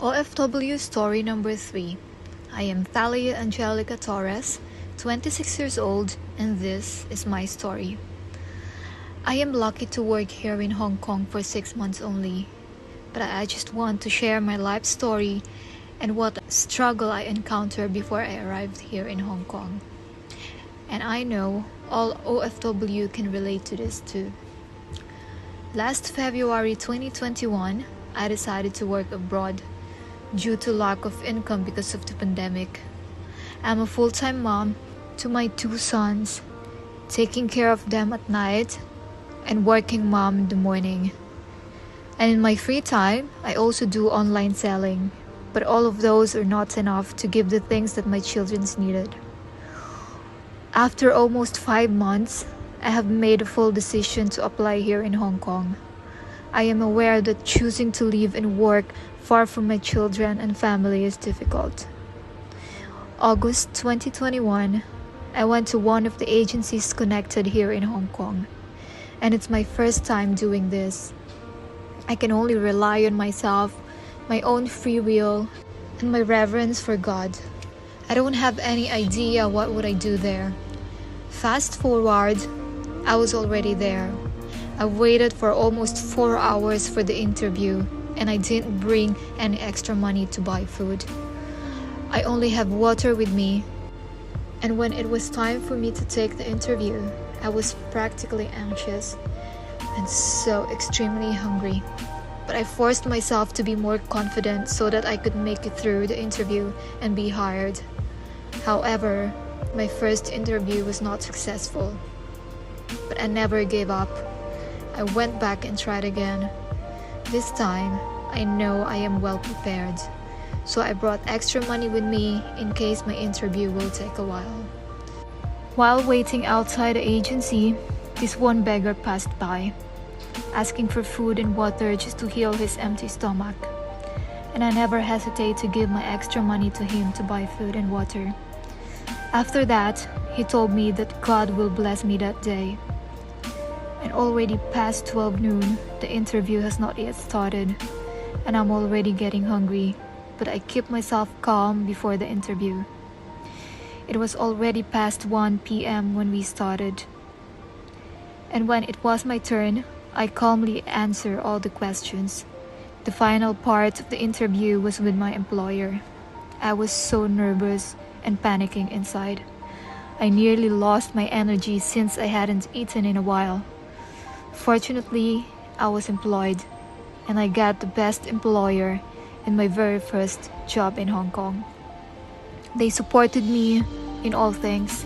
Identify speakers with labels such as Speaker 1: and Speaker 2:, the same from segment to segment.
Speaker 1: OFW story number 3. I am Thalia Angelica Torres, 26 years old, and this is my story. I am lucky to work here in Hong Kong for 6 months only, but I just want to share my life story and what struggle I encountered before I arrived here in Hong Kong. And I know all OFW can relate to this too. Last February 2021, I decided to work abroad due to lack of income because of the pandemic. I'm a full-time mom to my 2 sons, taking care of them at night and working mom in the morning. And in my free time, I also do online selling, but all of those are not enough to give the things that my children needed. After almost 5 months, I have made a full decision to apply here in Hong Kong. I am aware that choosing to live and work far from my children and family is difficult. August 2021, I went to one of the agencies connected here in Hong Kong, and it's my first time doing this. I can only rely on myself, my own free will, and my reverence for God. I don't have any idea what would I do there. Fast forward, I was already there. I waited for almost 4 hours for the interview, and I didn't bring any extra money to buy food. I only have water with me, and when it was time for me to take the interview, I was practically anxious and so extremely hungry. But I forced myself to be more confident so that I could make it through the interview and be hired. However, my first interview was not successful, but I never gave up. I went back and tried again. This time, I know I am well prepared, so I brought extra money with me in case my interview will take a while. While waiting outside the agency, this one beggar passed by, asking for food and water just to heal his empty stomach. And I never hesitate to give my extra money to him to buy food and water. After that, he told me that God will bless me that day. And already past 12 noon, the interview has not yet started, and I'm already getting hungry, but I keep myself calm before the interview. It was already past 1 p.m. when we started. And when it was my turn, I calmly answered all the questions. The final part of the interview was with my employer. I was so nervous and panicking inside. I nearly lost my energy since I hadn't eaten in a while. Fortunately, I was employed, and I got the best employer in my very first job in Hong Kong. They supported me in all things,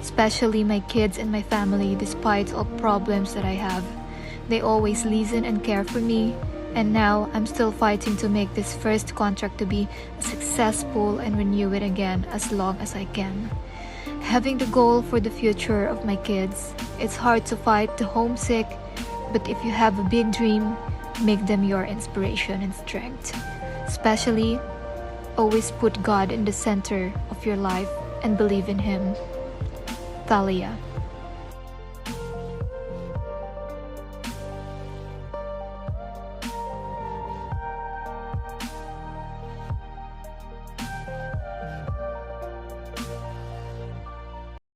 Speaker 1: especially my kids and my family despite all problems that I have. They always listen and care for me, and now I'm still fighting to make this first contract to be successful and renew it again as long as I can. Having the goal for the future of my kids, it's hard to fight the homesick, but if you have a big dream, make them your inspiration and strength. Especially, always put God in the center of your life and believe in Him. Thalia.